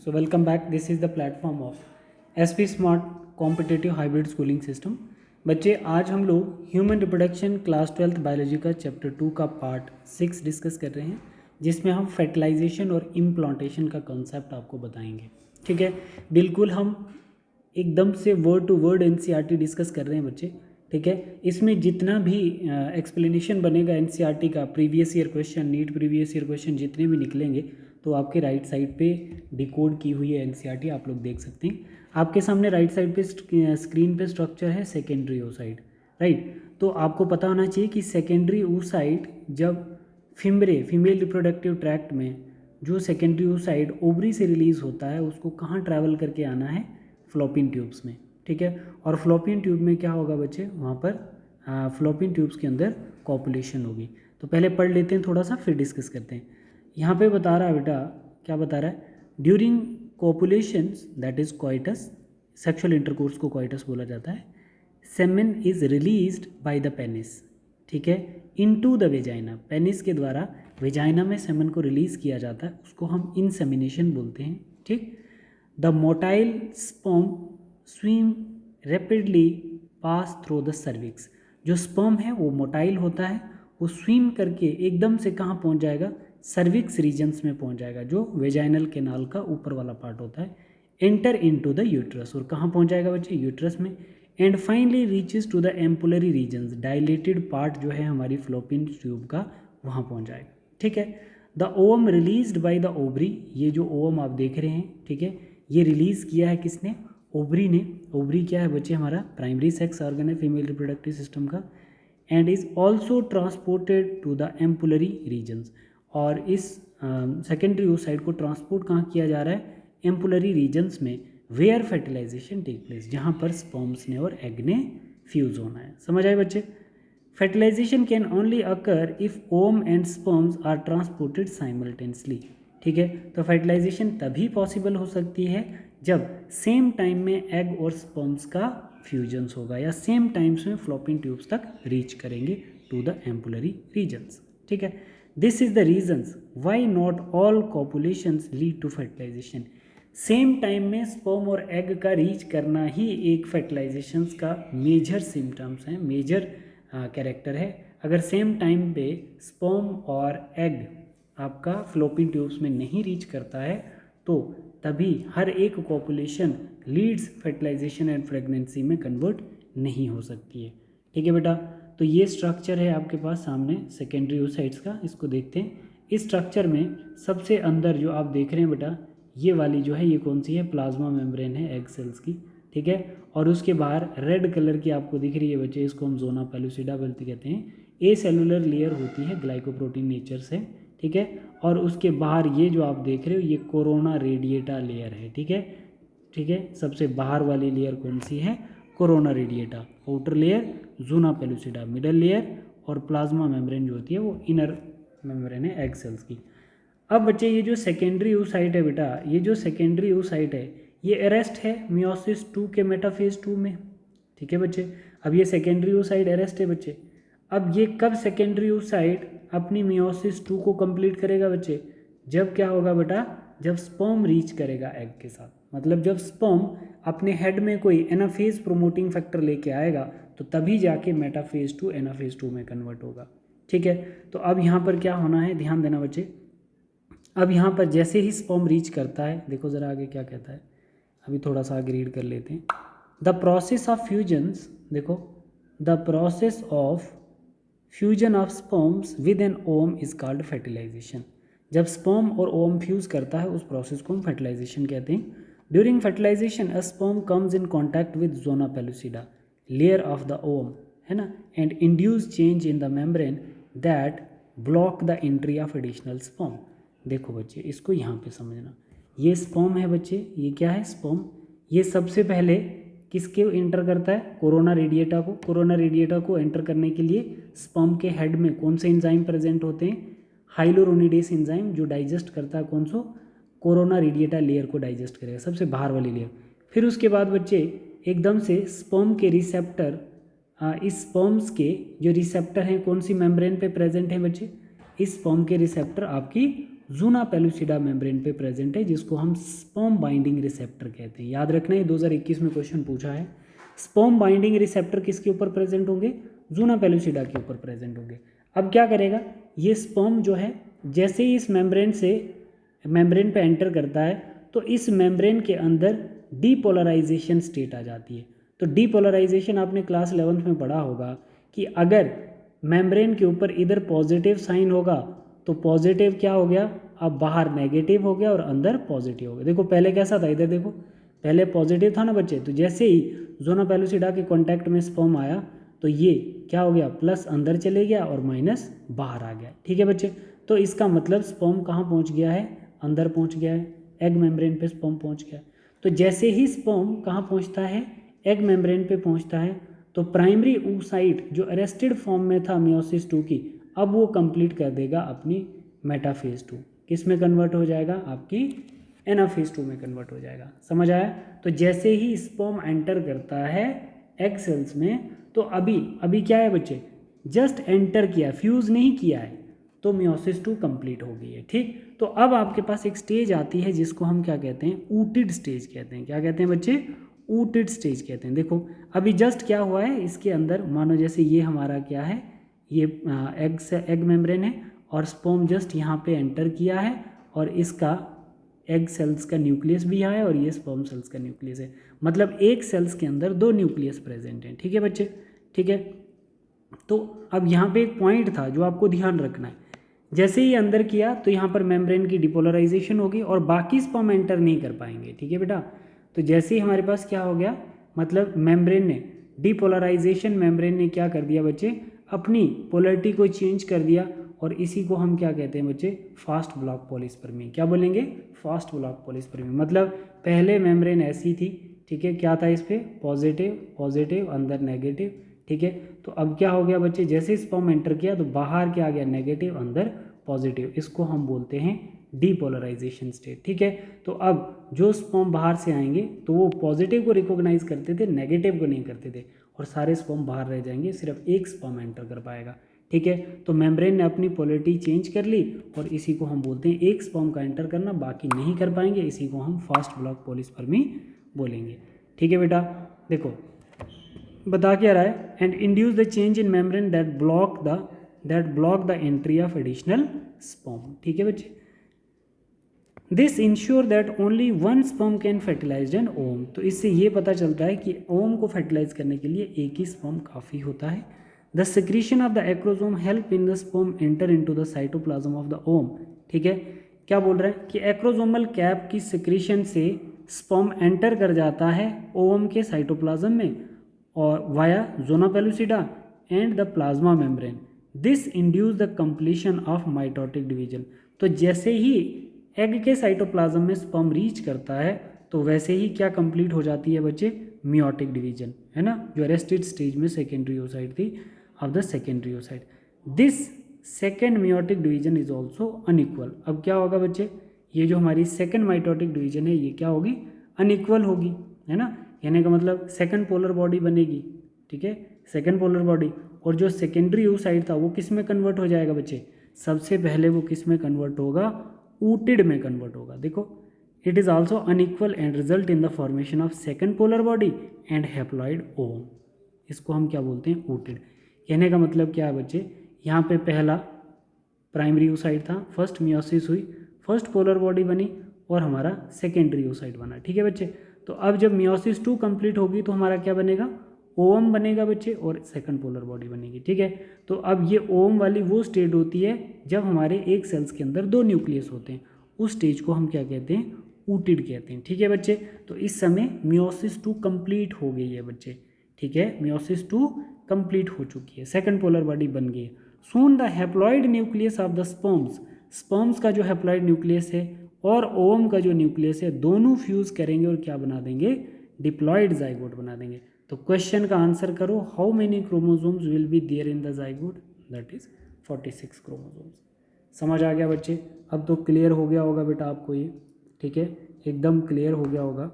So welcome back. This is the platform of SP Smart Competitive Hybrid Schooling System. बच्चे आज हम लोग human reproduction class 12th biology का chapter 2 का part 6 discuss कर रहे हैं, जिसमें हम फर्टिलाइजेशन और इम्प्लांटेशन का कॉन्सेप्ट आपको बताएंगे. ठीक है, बिल्कुल हम एकदम से word to word NCERT discuss कर रहे हैं बच्चे. ठीक है, इसमें जितना भी एक्सप्लेनेशन बनेगा NCERT का, previous year question, NEET previous year question जितने भी निकलेंगे तो आपके राइट साइड पे डिकोड की हुई है NCERT, आप लोग देख सकते हैं. आपके सामने राइट साइड पे स्क्रीन पे स्ट्रक्चर है सेकेंडरी oocyte, राइट. तो आपको पता होना चाहिए कि सेकेंडरी oocyte जब फीमेल रिप्रोडक्टिव ट्रैक्ट में जो सेकेंडरी oocyte ओवरी से रिलीज़ होता है उसको कहाँ ट्रैवल करके आना है, फ्लोपिन ट्यूब्स में. ठीक है, और फ्लोपिन ट्यूब में क्या होगा बच्चे, वहाँ पर फ्लोपिन ट्यूब्स के अंदर कॉपुलेशन होगी. तो पहले पढ़ लेते हैं थोड़ा सा, फिर डिस्कस करते हैं. यहाँ पे बता रहा है बेटा, क्या बता रहा है, during copulations that is coitus, sexual intercourse को कोइटस बोला जाता है, semen is released by the penis. ठीक है, इनटू द वेजाइना, पेनिस के द्वारा वेजाइना में सेमेन को रिलीज किया जाता है, उसको हम इंसेमिनेशन बोलते हैं. ठीक, the motile sperm swim rapidly pass through the cervix. जो स्पर्म है वो मोटाइल होता है, वो स्विम करके एकदम से कहाँ पहुँच जाएगा, सर्विक्स रीजन्स में पहुंच जाएगा, जो वेजाइनल कैनाल का ऊपर वाला पार्ट होता है. एंटर इनटू द यूट्रस, और कहाँ पहुंच जाएगा बच्चे, यूट्रस में. And finally reaches to the ampullary regions, dilated part जो है हमारी फ्लोपिन ट्यूब का, वहाँ पहुंच जाएगा. ठीक है, the ovum released by the ovary, ये जो ओवम आप देख रहे हैं, ठीक है, ये रिलीज किया है किसने, ओवरी ने. ओवरी क्या है बच्चे, हमारा प्राइमरी सेक्स ऑर्गन है फीमेल रिप्रोडक्टिव सिस्टम का. And is also transported to the ampullary regions, और इस सेकेंडरी oocyte को ट्रांसपोर्ट कहाँ किया जा रहा है, एम्पुलरी रीजन्स में, वेयर फर्टिलाइजेशन टेक प्लेस, जहाँ पर स्पर्म्स ने और एग ने फ्यूज होना है. समझ आए बच्चे. Fertilisation can only occur if ovum and sperms are transported simultaneously. ठीक है, तो फर्टिलाइजेशन तभी पॉसिबल हो सकती है जब सेम टाइम में एग और स्पर्म्स का फ्यूजन्स होगा, या सेम टाइम्स में फ्लोपिन ट्यूब्स तक रीच करेंगे टू द एम्पुलरी रीजन्स. ठीक है, this is the reasons why not all copulations lead to fertilization. Same time में स्पर्म और एग का रीच करना ही एक फर्टिलाइजेशंस का मेजर सिम्टम्स हैं, मेजर कैरेक्टर है. अगर सेम टाइम पे स्पर्म और एग आपका फ्लोपिन ट्यूब्स में नहीं रीच करता है तो तभी हर एक copulation leads fertilisation and pregnancy में कन्वर्ट नहीं हो सकती है. ठीक है बेटा, तो ये स्ट्रक्चर है आपके पास सामने सेकेंडरी oocytes का, इसको देखते हैं. इस स्ट्रक्चर में सबसे अंदर जो आप देख रहे हैं बेटा, ये वाली जो है, ये कौन सी है, प्लाज्मा मेम्ब्रेन है एग सेल्स की. ठीक है, और उसके बाहर रेड कलर की आपको दिख रही है बच्चे, इसको हम जोना पेलुसिडा कहते हैं. ए सेलुलर लेयर होती है, ग्लाइकोप्रोटीन नेचर से. ठीक है, और उसके बाहर ये जो आप देख रहे हो, ये कोरोना रेडिएटा लेयर है. ठीक है, ठीक है, सबसे बाहर वाली लेयर कौन सी है, कोरोना रेडिएटा. आउटर लेयर जूना पेलुसिडा, मिडल लेयर, और प्लाज्मा मेम्ब्रेन जो होती है वो इनर मेम्ब्रेन है एग सेल्स की. अब बच्चे ये जो सेकेंडरी oocyte है बेटा, ये जो सेकेंडरी oocyte है ये अरेस्ट है मियोसिस 2 के मेटाफेज 2 में. ठीक है बच्चे, अब ये सेकेंडरी oocyte अरेस्ट है बच्चे. अब ये कब सेकेंडरी oocyte अपनी मियोसिस 2 को कंप्लीट करेगा बच्चे, जब क्या होगा बेटा, जब स्पर्म रीच करेगा एग के साथ. मतलब जब स्पर्म अपने हेड में कोई एनाफेज प्रोमोटिंग फैक्टर लेके आएगा तो तभी जाके मेटाफेज 2 एनाफेज 2 में कन्वर्ट होगा. ठीक है, तो अब यहाँ पर क्या होना है, ध्यान देना बच्चे. अब यहाँ पर जैसे ही स्पर्म रीच करता है, देखो ज़रा आगे क्या कहता है, अभी थोड़ा सा आगे रीड कर लेते हैं. द प्रोसेस ऑफ फ्यूजन्स, देखो, the process of fusion of sperms with an ovum is called fertilisation. जब स्पर्म और ओवम फ्यूज करता है उस प्रोसेस को हम फर्टिलाइजेशन कहते हैं. During fertilisation a sperm comes in contact with zona pellucida layer of the ovum, है ना, and induce change in the membrane that block the entry of additional sperm. देखो बच्चे, इसको यहाँ पे समझना, ये स्पर्म है बच्चे, ये क्या है, स्पर्म. ये सबसे पहले किसके एंटर करता है, कोरोना रेडिएटा को. कोरोना रेडिएटा को एंटर करने के लिए स्पर्म के हेड में कौन से एंजाइम प्रेजेंट होते हैं, हाइलोरोनिडेस एंजाइम, जो डाइजेस्ट करता है कौन सो, कोरोना रेडिएटा लेयर को डाइजेस्ट करेगा, सबसे बाहर वाली लेयर. फिर उसके बाद बच्चे एकदम से स्पर्म के रिसेप्टर, इस स्पर्म्स के जो रिसेप्टर हैं कौन सी मेम्ब्रेन पे प्रेजेंट हैं बच्चे, इस स्पर्म के रिसेप्टर आपकी जूना पेलुसिडा मेम्ब्रेन पे प्रेजेंट है, जिसको हम स्पर्म बाइंडिंग रिसेप्टर कहते हैं। याद रखना है 2021 में क्वेश्चन पूछा है। स्पर्म बाइंडिंग रिसेप्टर किसके ऊपर प्रेजेंट होंगे? जूना पेलुसिडा के ऊपर प्रेजेंट होंगे। अब क्या करेगा ये स्पर्म जो है, जैसे ही इस मेम्ब्रेन पे एंटर करता है तो इस मेम्ब्रेन के अंदर डीपोलराइजेशन स्टेट आ जाती है। तो डीपोलराइजेशन आपने क्लास 11th में पढ़ा होगा कि अगर मेम्ब्रेन के ऊपर इधर पॉजिटिव साइन होगा तो पॉजिटिव क्या हो गया, अब बाहर नेगेटिव हो गया और अंदर पॉजिटिव हो गया। देखो पहले कैसा था, इधर देखो पहले पॉजिटिव था ना बच्चे, तो जैसे ही जोना पेलुसिडा के कांटेक्ट में स्पर्म आया तो ये क्या हो गया, प्लस अंदर चले गया और माइनस बाहर आ गया। ठीक है बच्चे, तो इसका मतलब स्पर्म कहाँ पहुँच गया है, अंदर पहुँच गया है, एग मेम्ब्रेन पे स्पर्म पहुँच गया। तो जैसे ही स्पर्म कहाँ पहुँचता है, एग मेम्ब्रेन पे पहुँचता है, तो प्राइमरी oocyte जो अरेस्टेड फॉर्म में था मियोसिस 2 की, अब वो कंप्लीट कर देगा अपनी मेटाफेज 2। किस में कन्वर्ट हो जाएगा, आपकी एनाफेज 2 में कन्वर्ट हो जाएगा। समझ आया? तो जैसे ही स्पर्म एंटर करता है एग सेल्स में, तो अभी क्या है बच्चे, जस्ट एंटर किया, फ्यूज़ नहीं किया है, तो मियोसिस 2 कंप्लीट हो गई है। ठीक, तो अब आपके पास एक स्टेज आती है जिसको हम क्या कहते हैं, ऊटिड स्टेज कहते हैं। क्या कहते हैं बच्चे, ऊटिड स्टेज कहते हैं। देखो अभी जस्ट क्या हुआ है, इसके अंदर मानो जैसे ये हमारा क्या है, ये एग मेम्ब्रेन है और स्पर्म जस्ट यहाँ पे एंटर किया है और इसका एग सेल्स का न्यूक्लियस भी यहाँ है और ये स्पर्म सेल्स का न्यूक्लियस है। मतलब एक सेल्स के अंदर 2 न्यूक्लियस प्रेजेंट हैं। ठीक है बच्चे, ठीक है। तो अब यहाँ पे एक पॉइंट था जो आपको ध्यान रखना है, जैसे ही अंदर किया तो यहाँ पर मेम्ब्रेन की डिपोलराइजेशन होगी और बाकी स्पर्म एंटर नहीं कर पाएंगे। ठीक है बेटा, तो जैसे ही हमारे पास क्या हो गया, मतलब मेम्ब्रेन ने डीपोलराइजेशन, मेम्ब्रेन ने क्या कर दिया बच्चे, अपनी पोलरिटी को चेंज कर दिया और इसी को हम क्या कहते हैं बच्चे, फास्ट ब्लॉक पॉलीस्पर्मी। क्या बोलेंगे, फास्ट ब्लॉक पॉलीस्पर्मी। मतलब पहले मेम्ब्रेन ऐसी थी, ठीक है, क्या था इस पर, पॉजिटिव पॉजिटिव अंदर नेगेटिव। ठीक है, तो अब क्या हो गया बच्चे, जैसे स्पर्म एंटर किया तो बाहर क्या आ गया, नेगेटिव अंदर पॉजिटिव। इसको हम बोलते हैं डीपोलराइजेशन स्टेट। ठीक है, तो अब जो स्पर्म बाहर से आएंगे तो वो पॉजिटिव को रिकॉग्नाइज करते थे, नेगेटिव को नहीं करते थे, और सारे स्पर्म बाहर रह जाएंगे, सिर्फ एक स्पर्म एंटर कर पाएगा। ठीक है, तो मेम्ब्रेन ने अपनी पोलरिटी चेंज कर ली और इसी को हम बोलते हैं एक स्पर्म का एंटर करना, बाकी नहीं कर पाएंगे, इसी को हम फास्ट ब्लॉक पॉलीस्पर्मी बोलेंगे। ठीक है बेटा, देखो बता क्या रहा है, and induce the change in membrane that block the entry of additional sperm. ठीक है बच्चे, this ensure that only one sperm can fertilize an ovum. तो इससे ये पता चलता है कि ओम को फर्टिलाइज करने के लिए एक ही स्पर्म काफ़ी होता है। The secretion of the acrosome help in the sperm enter into the cytoplasm of the ovum. ठीक है, क्या बोल रहे हैं कि एक्रोसोमल कैप की सिक्रीशन से स्पर्म एंटर कर जाता है ओम के साइटोप्लाज्म में और via zona pellucida and the plasma membrane. This induce the completion of mitotic division. तो जैसे ही एग के साइटोप्लाज्म में स्पर्म रीच करता है तो वैसे ही क्या कंप्लीट हो जाती है बच्चे, मियोटिक डिवीजन, है ना, जो अरेस्टेड स्टेज में सेकेंडरी oocyte थी of the secondary oocyte। This second meiotic division is also unequal. अब क्या होगा बच्चे, ये जो हमारी सेकेंड माइटोटिक डिवीजन है ये क्या होगी, अनइक्वल होगी, है ना, यानी का मतलब सेकेंड पोलर बॉडी बनेगी। ठीक है, सेकेंड पोलर बॉडी, और जो सेकेंडरी oocyte था वो किस में कन्वर्ट हो जाएगा बच्चे, सबसे पहले वो किस में कन्वर्ट होगा, ऊटिड में कन्वर्ट होगा। देखो, it is also unequal and result in the formation of second polar body and haploid ovum. इसको हम क्या बोलते हैं, ऊटिड। कहने का मतलब क्या है बच्चे, यहाँ पे पहला प्राइमरी oocyte था, फर्स्ट मियोसिस हुई, फर्स्ट पोलर बॉडी बनी और हमारा सेकेंडरी oocyte बना। ठीक है बच्चे, तो अब जब मियोसिस 2 कंप्लीट होगी तो हमारा क्या बनेगा, ओम बनेगा बच्चे और सेकंड पोलर बॉडी बनेगी। ठीक है, तो अब ये ओम वाली वो स्टेट होती है जब हमारे एक सेल्स के अंदर 2 न्यूक्लियस होते हैं, उस स्टेज को हम क्या कहते हैं, ऊटिड कहते हैं। ठीक है बच्चे, तो इस समय मियोसिस 2 कंप्लीट हो गई है बच्चे। ठीक है, मियोसिस 2 कंप्लीट हो चुकी है, सेकंड पोलर बॉडी बन गई है। Soon the haploid nucleus of the sperms का जो हैप्लॉइड न्यूक्लियस है और ओम का जो न्यूक्लियस है दोनों फ्यूज़ करेंगे और क्या बना देंगे, डिप्लॉइड जाइगोट बना देंगे। तो क्वेश्चन का आंसर करो, how many chromosomes will be there in the zygote, that is 46 chromosomes. समझ आ गया बच्चे, अब तो क्लियर हो गया होगा बेटा आपको ये। ठीक है, एकदम क्लियर हो गया होगा।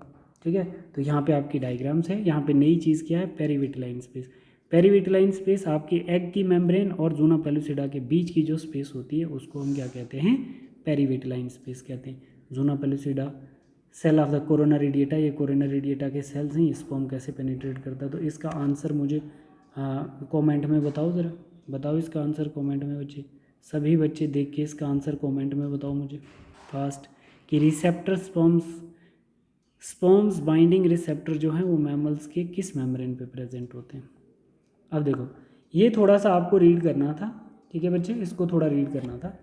ठीक है, तो यहाँ पे आपकी डायग्राम्स है, यहाँ पे नई चीज़ क्या है, पेरीविटिलाइन स्पेस। पेरीविटिलाइन स्पेस आपकी एग की मेम्ब्रेन और जूना पेलुसिडा के बीच की जो स्पेस होती है उसको हम क्या कहते हैं, पेरीविटलाइन स्पेस कहते हैं। Zona pellucida cell of the corona radiata, ये कोरोना रेडिएटा के सेल्स हैं। स्पर्म कैसे पेनिट्रेट करता है, तो इसका आंसर मुझे कमेंट में बताओ ज़रा, बताओ इसका आंसर कमेंट में बच्चे, सभी बच्चे देख के इसका आंसर कमेंट में बताओ मुझे फास्ट कि रिसेप्टर स्पर्म्स बाइंडिंग रिसेप्टर जो है वो मैमल्स के किस मेम्ब्रेन पे प्रेजेंट होते हैं। अब देखो ये थोड़ा सा आपको रीड करना था, ठीक है बच्चे, इसको थोड़ा रीड करना था।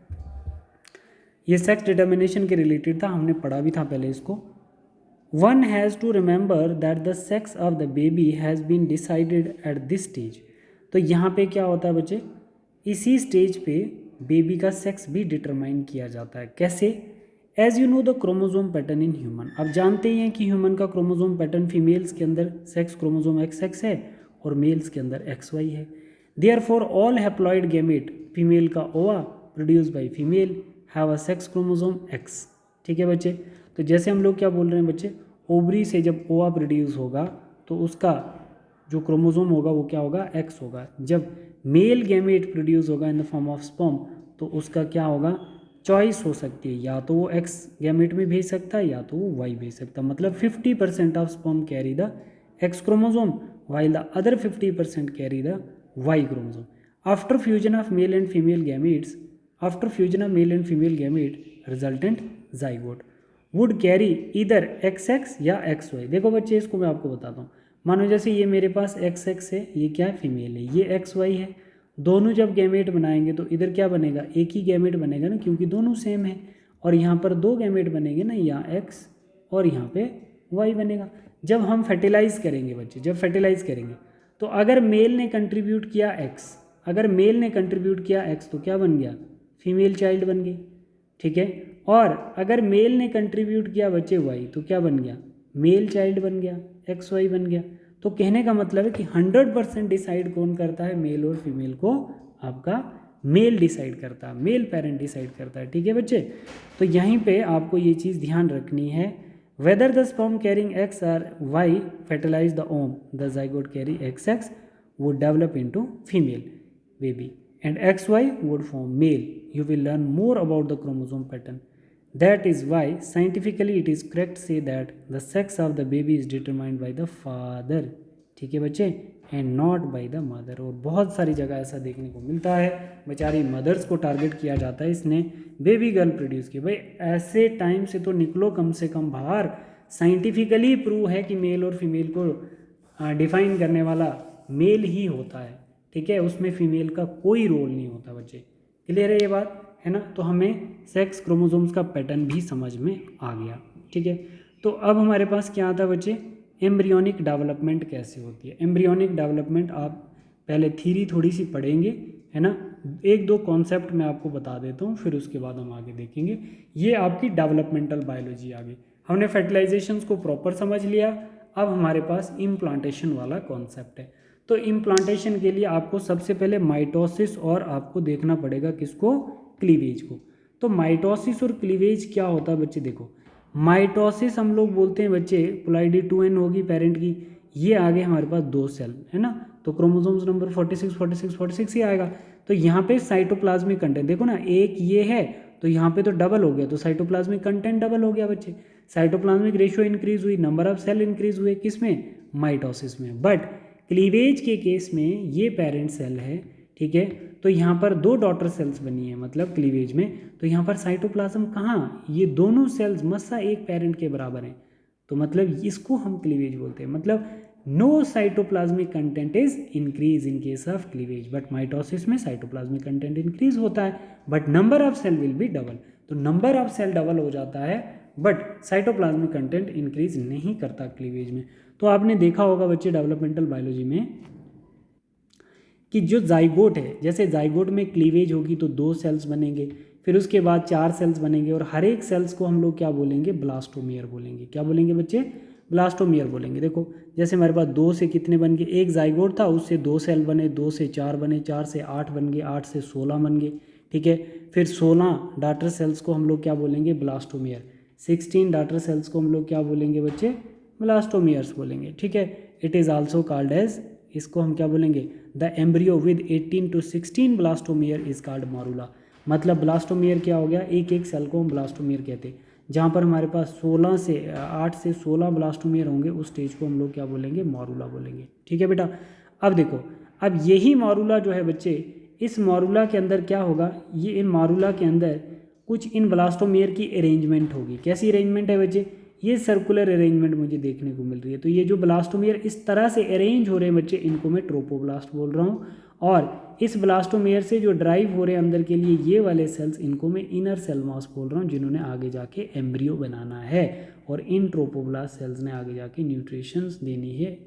ये सेक्स डिटर्मिनेशन के रिलेटेड था, हमने पढ़ा भी था पहले इसको। One has to remember that the sex of the baby has been decided at this stage. तो यहाँ पे क्या होता है बच्चे, इसी स्टेज पे बेबी का सेक्स भी डिटरमाइन किया जाता है। कैसे? As you know the chromosome pattern in human. अब जानते ही हैं कि ह्यूमन का क्रोमोजोम पैटर्न फीमेल्स के अंदर सेक्स क्रोमोजोम XX है और मेल्स के अंदर XY है। Therefore all haploid gamete, female का ओवा produce by female have a sex chromosome X। ठीक है बच्चे, तो जैसे हम लोग क्या बोल रहे हैं बच्चे, ओवरी से जब ओवा प्रोड्यूस होगा तो उसका जो क्रोमोजोम होगा वो क्या होगा, X होगा। जब मेल गैमेट प्रोड्यूस होगा in the form of sperm तो उसका क्या होगा, चॉइस हो सकती है, या तो वो X गैमेट में भेज सकता है या तो वो Y भेज सकता है। मतलब 50% of sperm carry the X chromosome while the other 50% carry the Y chromosome. After fusion of male and female gametes, resultant zygote would carry either XX या XY। देखो बच्चे इसको मैं आपको बताता हूँ, मानो जैसे ये मेरे पास XX है, ये क्या है, फीमेल है, ये XY है। दोनों जब गैमेट बनाएंगे तो इधर क्या बनेगा, एक ही गैमेट बनेगा ना, क्योंकि दोनों सेम है। और यहाँ पर दो गैमेट बनेंगे ना, यहाँ X और यहाँ पे Y बनेगा। जब हम फर्टिलाइज़ करेंगे बच्चे, जब फर्टिलाइज़ करेंगे तो अगर मेल ने कंट्रीब्यूट किया X, अगर मेल ने कंट्रीब्यूट किया X तो क्या बन गया, फीमेल चाइल्ड बन गई। ठीक है, और अगर मेल ने कंट्रीब्यूट किया बच्चे Y तो क्या बन गया, मेल चाइल्ड बन गया, XY बन गया। तो कहने का मतलब है कि 100% डिसाइड कौन करता है, मेल और फीमेल को आपका मेल डिसाइड करता है, मेल पेरेंट डिसाइड करता है। ठीक है बच्चे, तो यहीं पे आपको ये चीज़ ध्यान रखनी है। Whether the sperm carrying X or Y fertilize the ovum, the zygote carry XX would develop into female baby and XY would form male. You will learn more about the chromosome pattern. That is why scientifically it is correct to say that the sex of the baby is determined by the father. ठीक है बच्चे, and not by the mother. और बहुत सारी जगह ऐसा देखने को मिलता है, बेचारी मदर्स को टारगेट किया जाता है, इसने बेबी गर्ल प्रोड्यूस की। भाई ऐसे टाइम से तो निकलो कम से कम बाहर। साइंटिफिकली प्रूव है कि मेल और फीमेल को डिफाइन करने वाला मेल ही होता है। ठीक है, उसमें फीमेल का कोई रोल नहीं होता बच्चे। क्लियर है ये बात, है ना। तो हमें सेक्स क्रोमोसोम्स का पैटर्न भी समझ में आ गया। ठीक है, तो अब हमारे पास क्या आता है बच्चे, एम्ब्रियोनिक डेवलपमेंट कैसे होती है। एम्ब्रियोनिक डेवलपमेंट आप पहले थ्योरी थोड़ी सी पढ़ेंगे, है ना। एक दो कॉन्सेप्ट मैं आपको बता देता हूँ, फिर उसके बाद हम आगे देखेंगे। ये आपकी डेवलपमेंटल बायोलॉजी आ गई। हमने फर्टिलाइजेशंस को प्रॉपर समझ लिया, अब हमारे पास इम्प्लांटेशन वाला कॉन्सेप्ट है। तो इम्प्लांटेशन के लिए आपको सबसे पहले माइटोसिस और आपको देखना पड़ेगा किसको, क्लीवेज को। तो माइटोसिस और क्लीवेज क्या होता है बच्चे, देखो माइटोसिस हम लोग बोलते हैं बच्चे, प्लाइडी 2n होगी पेरेंट की, ये आगे हमारे पास दो सेल है ना, तो क्रोमोसोम्स नंबर 46 ही आएगा। तो यहाँ पे साइटोप्लाज्मिक कंटेंट देखो ना, एक ये है तो यहाँ पे तो डबल हो गया, तो साइटोप्लाज्मिक कंटेंट डबल हो गया बच्चे। साइटोप्लाज्मिक रेशियो इंक्रीज हुई, नंबर ऑफ सेल इंक्रीज हुए, किसमें, माइटोसिस में। बट क्लीवेज के केस में ये पेरेंट सेल है, ठीक है, तो यहाँ पर दो डॉटर सेल्स बनी है, मतलब क्लीवेज में, तो यहाँ पर साइटोप्लाज्म कहाँ, ये दोनों सेल्स मस्सा एक पेरेंट के बराबर हैं, तो मतलब इसको हम क्लीवेज बोलते हैं। मतलब no cytoplasmic content is increase in case of cleavage, but mitosis में साइटोप्लाज्मिक कंटेंट इंक्रीज होता है, but number of cell will be double. तो नंबर ऑफ सेल डबल हो जाता है, बट साइटोप्लाज्मिक कंटेंट इंक्रीज नहीं करता क्लीवेज में। तो आपने देखा होगा बच्चे डेवलपमेंटल बायोलॉजी में कि जो जाइगोट है, जैसे जाइगोट में क्लीवेज होगी तो दो सेल्स बनेंगे, फिर उसके बाद 4 सेल्स बनेंगे, और हर एक सेल्स को हम लोग क्या बोलेंगे, ब्लास्टोमियर बोलेंगे। क्या बोलेंगे बच्चे, ब्लास्टोमियर बोलेंगे। देखो जैसे हमारे पास 2 से कितने बन गए, एक जाइगोट था उससे 2 सेल बने, 2 से 4 बने, 4 से 8 बन गए, 8 से 16 बन गए। ठीक है, फिर 16 डॉटर सेल्स को हम लोग क्या बोलेंगे, ब्लास्टोमियर। 16 डॉटर सेल्स को हम लोग क्या बोलेंगे बच्चे, ब्लास्टोमियर्स बोलेंगे। ठीक है, it is also called as, इसको हम क्या बोलेंगे, the embryo with 18 to 16 blastomere is called morula. मतलब ब्लास्टोमियर क्या हो गया, एक एक सेल को हम ब्लास्टोमियर कहते हैं। जहाँ पर हमारे पास 8 से 16 ब्लास्टोमियर होंगे उस स्टेज को हम लोग क्या बोलेंगे, मॉरूला बोलेंगे। ठीक है बेटा। अब देखो, अब यही मॉरूला जो है बच्चे, इस मॉरूला के अंदर क्या होगा, ये इन मॉरूला के अंदर कुछ इन ब्लास्टोमियर की अरेंजमेंट होगी। कैसी अरेंजमेंट है बच्चे, ये सर्कुलर अरेंजमेंट मुझे देखने को मिल रही है। तो ये जो ब्लास्टोमियर इस तरह से अरेंज हो रहे हैं बच्चे, इनको मैं ट्रोपोब्लास्ट बोल रहा हूँ। और इस ब्लास्टोमियर से जो ड्राइव हो रहे हैं अंदर के लिए ये वाले सेल्स, इनको मैं इनर सेल मास बोल रहा हूँ, जिन्होंने आगे जाके एम्ब्रियो बनाना है। और इन ट्रोपोब्लास्ट सेल्स ने आगे जाके न्यूट्रिशंस देनी है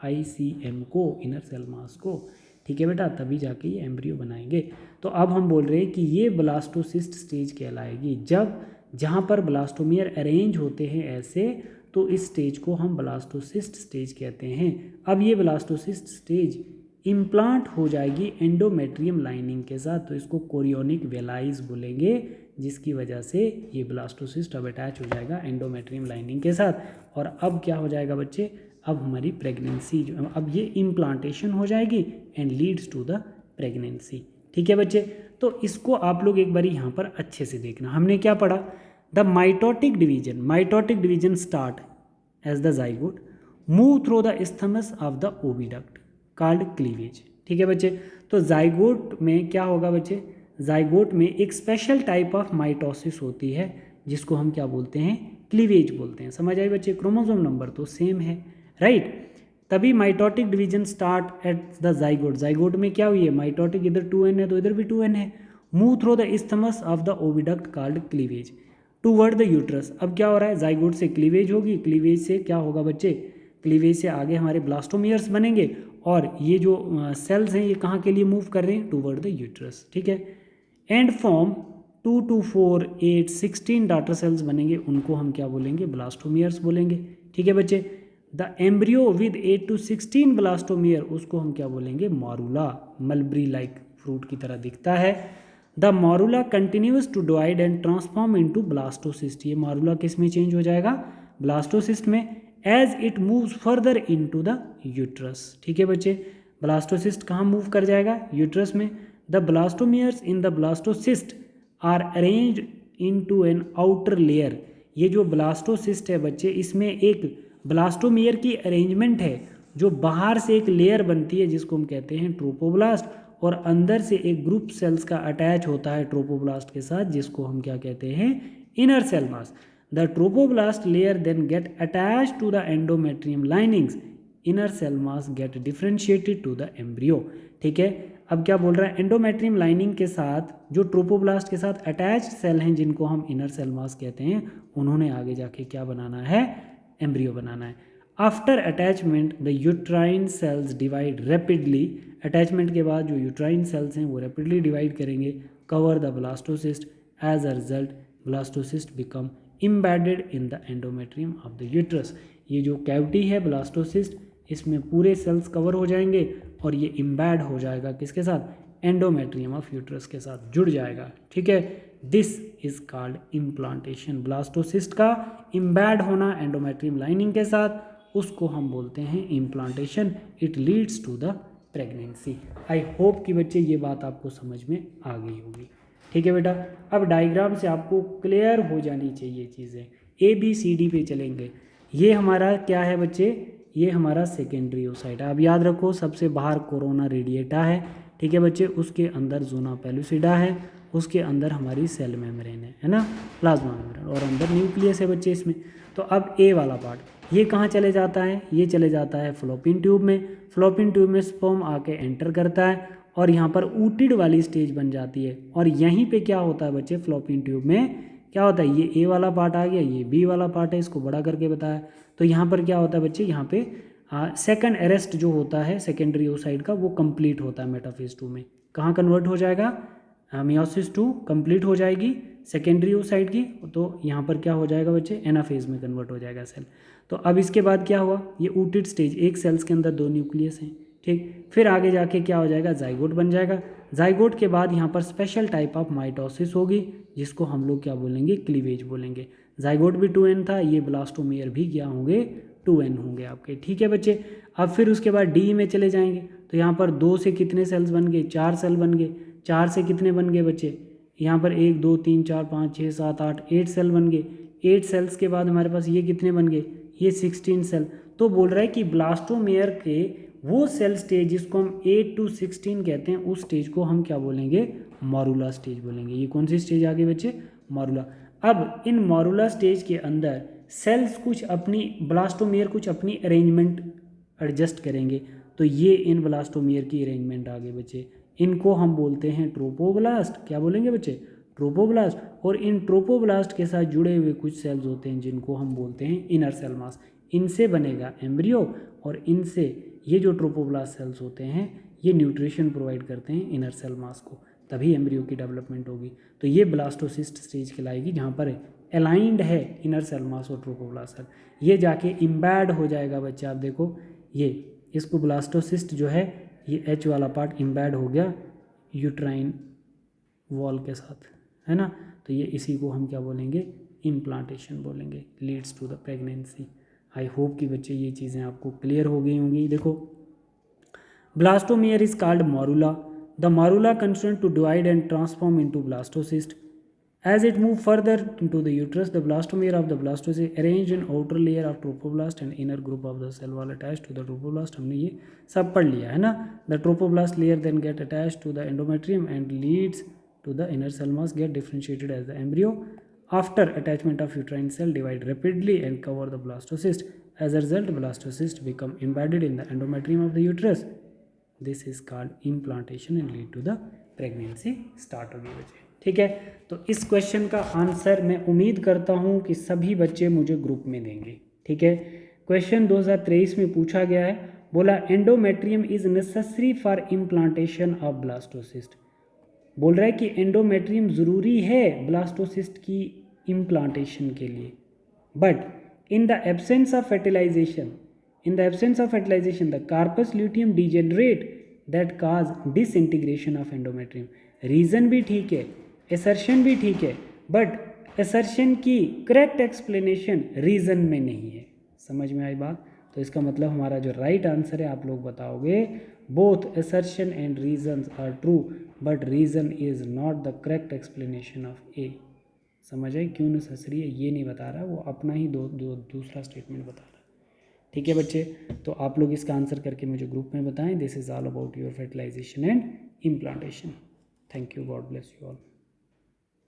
ICM को, इनर सेल मास को। ठीक है बेटा, तभी जाके ये एम्ब्रियो बनाएंगे। तो अब हम बोल रहे हैं कि ये ब्लास्टोसिस्ट स्टेज कहलाएगी। जब जहाँ पर ब्लास्टोमियर अरेंज होते हैं ऐसे, तो इस स्टेज को हम ब्लास्टोसिस्ट स्टेज कहते हैं। अब ये ब्लास्टोसिस्ट स्टेज इम्प्लांट हो जाएगी एंडोमेट्रियम लाइनिंग के साथ, तो इसको कोरियोनिक वेलाइज बोलेंगे, जिसकी वजह से ये ब्लास्टोसिस्ट अब अटैच हो जाएगा एंडोमेट्रियम लाइनिंग के साथ। और अब क्या हो जाएगा बच्चे, अब हमारी प्रेगनेंसी जो, अब ये इम्प्लांटेशन हो जाएगी and leads to the pregnancy. ठीक है बच्चे, तो इसको आप लोग एक बार यहाँ पर अच्छे से देखना। हमने क्या पढ़ा, the mitotic division start as the zygote, move through the isthmus of the oviduct called cleavage. ठीक है बच्चे, तो जाइगोट में क्या होगा बच्चे, जाइगोट में एक स्पेशल टाइप ऑफ माइटोसिस होती है, जिसको हम क्या बोलते हैं, क्लीवेज बोलते हैं। समझ आई बच्चे, क्रोमोसोम नंबर तो सेम है, राइट। तभी mitotic division start at the zygote. Zygote में क्या हुई है, माइटोटिक, इधर 2n है तो इधर भी 2n है। Move through the isthmus of the oviduct called cleavage toward the uterus. अब क्या हो रहा है, जाइगोट से क्लीवेज होगी, क्लीवेज से क्या होगा बच्चे, क्लीवेज से आगे हमारे ब्लास्टोमियर्स बनेंगे, और ये जो सेल्स हैं ये कहाँ के लिए मूव कर रहे हैं, टूवर्ड द यूट्रस। ठीक है, and form 2 to 4 8 16 daughter cells बनेंगे, उनको हम क्या बोलेंगे, ब्लास्टोमियर्स बोलेंगे। ठीक है बच्चे, the embryo with 8 to 16 blastomere, उसको हम क्या बोलेंगे, मॉरूला। मलबरी लाइक फ्रूट की तरह दिखता है। The morula continues to divide and transform into blastocyst. ये मॉरूला किस में चेंज हो जाएगा, ब्लास्टोसिस्ट में, as it moves further into the uterus. ठीक है बच्चे, ब्लास्टोसिस्ट कहाँ मूव कर जाएगा, यूट्रस में। The blastomeres in the blastocyst are arranged into an outer layer. ये जो ब्लास्टोसिस्ट है बच्चे, इसमें एक ब्लास्टोमियर की अरेंजमेंट है, जो बाहर से एक लेयर बनती है जिसको हम कहते हैं ट्रोपोब्लास्ट, और अंदर से एक ग्रुप सेल्स का अटैच होता है ट्रोपोब्लास्ट के साथ, जिसको हम क्या कहते हैं, inner cell mass. The trophoblast layer then get attach to the endometrium linings, inner cell mass get differentiated to the embryo. ठीक है, अब क्या बोल रहा है, एंडोमेट्रियम लाइनिंग के साथ जो ट्रोपोब्लास्ट के साथ अटैच सेल हैं, जिनको हम इनर सेल मास कहते हैं, उन्होंने आगे जाके क्या बनाना है, एम्ब्रियो बनाना है। After attachment the uterine cells divide rapidly. Attachment के बाद जो यूट्राइन सेल्स हैं वो रैपिडली डिवाइड करेंगे, cover the blastocyst. As a result blastocyst become embedded in the endometrium of the uterus. ये जो कैविटी है ब्लास्टोसिस्ट, इसमें पूरे सेल्स कवर हो जाएंगे और ये इम्बैड हो जाएगा किसके साथ, एंडोमेट्रियम ऑफ यूट्रस के साथ जुड़ जाएगा। ठीक है, this is called implantation. Blastocyst का इम्बैड होना एंडोमेट्रियम लाइनिंग के साथ, उसको हम बोलते हैं implantation. It leads to the pregnancy. I hope कि बच्चे ये बात आपको समझ में आ गई होगी। ठीक है बेटा, अब डायग्राम से आपको क्लियर हो जानी चाहिए चीज़ें। ABCD पे चलेंगे। ये हमारा क्या है बच्चे, ये हमारा सेकेंडरी ओसाइट है। अब याद रखो, सबसे बाहर कोरोना रेडिएटा है। ठीक है बच्चे, उसके अंदर जोना पेलुसिडा है, उसके अंदर हमारी सेल मेम्ब्रेन है ना, प्लाज्मा मेम्ब्रेन, और अंदर न्यूक्लियस है बच्चे इसमें। तो अब ए वाला पार्ट ये कहाँ चले जाता है, ये चले जाता है फ्लोपिन ट्यूब में। फ्लोपिन ट्यूब में स्पर्म आके एंटर करता है और यहाँ पर ऊटिड वाली स्टेज बन जाती है। और यहीं पे क्या होता है बच्चे, फ्लोपिन ट्यूब में क्या होता है, ये ए वाला पार्ट आ गया, ये बी वाला पार्ट है, इसको बड़ा करके बताया। तो यहाँ पर क्या होता है बच्चे, यहाँ पे सेकंड अरेस्ट जो होता है सेकेंडरी ओसाइट का, वो कंप्लीट होता है मेटाफेज 2 में। कहाँ कन्वर्ट हो जाएगा, मियोसिस 2 कंप्लीट हो जाएगी सेकेंडरी ओसाइट की, तो यहाँ पर क्या हो जाएगा बच्चे, एनाफेज में कन्वर्ट हो जाएगा सेल। तो अब इसके बाद क्या हुआ, ये ऊटिड स्टेज, एक सेल्स के अंदर 2 न्यूक्लियस हैं। ठीक, फिर आगे जाके क्या हो जाएगा, जाइगोट बन जाएगा। जाइगोट के बाद यहाँ पर स्पेशल टाइप ऑफ माइटोसिस होगी, जिसको हम लोग क्या बोलेंगे, क्लीवेज बोलेंगे। जाइगोट भी 2n था, ये ब्लास्टोमियर भी क्या होंगे, 2n होंगे आपके। ठीक है बच्चे, अब फिर उसके बाद डी में चले जाएंगे। तो यहाँ पर 2 से कितने सेल्स बन गए, 4 सेल बन गए। 4 से कितने बन गए बच्चे, यहाँ पर 1 2 3 4 5 6 7 8 8 सेल बन गए। 8 सेल्स के बाद हमारे पास ये कितने बन गए, ये 16 सेल। तो बोल रहा है कि ब्लास्टोमेयर के वो सेल स्टेज जिसको हम 8 to 16 कहते हैं, उस स्टेज को हम क्या बोलेंगे, मॉरुला स्टेज बोलेंगे। ये कौन सी स्टेज आ गई बच्चे, मॉरुला। अब इन मॉरुला स्टेज के अंदर सेल्स कुछ अपनी, ब्लास्टोमेयर कुछ अपनी अरेंजमेंट एडजस्ट करेंगे। तो ये इन ब्लास्टोमेयर की अरेंजमेंट आ गई बच्चे। इनको हम बोलते हैं ट्रोपोब्लास्ट। क्या बोलेंगे बच्चे, ट्रोपोब्लास्ट। और इन ट्रोपोब्लास्ट के साथ जुड़े हुए कुछ सेल्स होते हैं जिनको हम बोलते हैं इनर सेल मास। इनसे बनेगा एम्ब्रियो, और इनसे ये जो ट्रोपोब्लास्ट सेल्स होते हैं ये न्यूट्रिशन प्रोवाइड करते हैं इनर सेल मास को, तभी एम्ब्रियो की डेवलपमेंट होगी। तो ये ब्लास्टोसिस्ट स्टेज कहलाएगी जहाँ पर अलाइंड है इनर सेल मास और ट्रोपोब्लास्ट सेल। ये जाके इम्बैड हो जाएगा बच्चे, आप देखो ये इसको ब्लास्टोसिस्ट जो है ये एच वाला पार्ट इम्बैड हो गया यूट्राइन वॉल के साथ, है ना। तो ये इसी को हम क्या बोलेंगे, इम्प्लांटेशन बोलेंगे, leads to the pregnancy. I hope कि बच्चे ये चीज़ें आपको क्लियर हो गई होंगी। देखो blastomere is called morula. The morula construct to divide and transform into blastocyst. As it moves further into the uterus, the blastomere of the blastocyst is arranged in outer layer of trophoblast and inner group of the cell wall attached to the trophoblast। हमने ये सब पढ़ लिया है ना। The trophoblast layer then get attached to the endometrium and leads to the inner cell mass get differentiated as the embryo. After attachment of uterine cell divide rapidly and cover the blastocyst. As a result, blastocyst become embedded in the endometrium of the uterus. This is called implantation and lead to the pregnancy start होगी बच्चे। ठीक है, तो इस question का answer मैं उम्मीद करता हूँ कि सभी बच्चे मुझे ग्रुप में देंगे। ठीक है, क्वेश्चन 2023 में पूछा गया है, बोला endometrium is necessary for implantation of blastocyst. बोल रहा है कि एंडोमेट्रियम ज़रूरी है ब्लास्टोसिस्ट की इम्प्लांटेशन के लिए, but in the absence of fertilisation, the corpus luteum degenerate that cause disintegration of endometrium. Reason भी ठीक है, असर्शन भी ठीक है, बट असर्शन की करेक्ट एक्सप्लेनेशन रीज़न में नहीं है। समझ में आई बात? तो इसका मतलब हमारा जो राइट आंसर है, आप लोग बताओगे both assertion and reasons are true but reason is not the correct explanation of A. समझ आई क्यों नेसेसरी है ये नहीं बता रहा, वो अपना ही दूसरा स्टेटमेंट बता रहा। ठीक है बच्चे, तो आप लोग इसका आंसर करके मुझे ग्रुप में बताएं। This is all about your fertilisation and implantation. Thank you, God bless you all.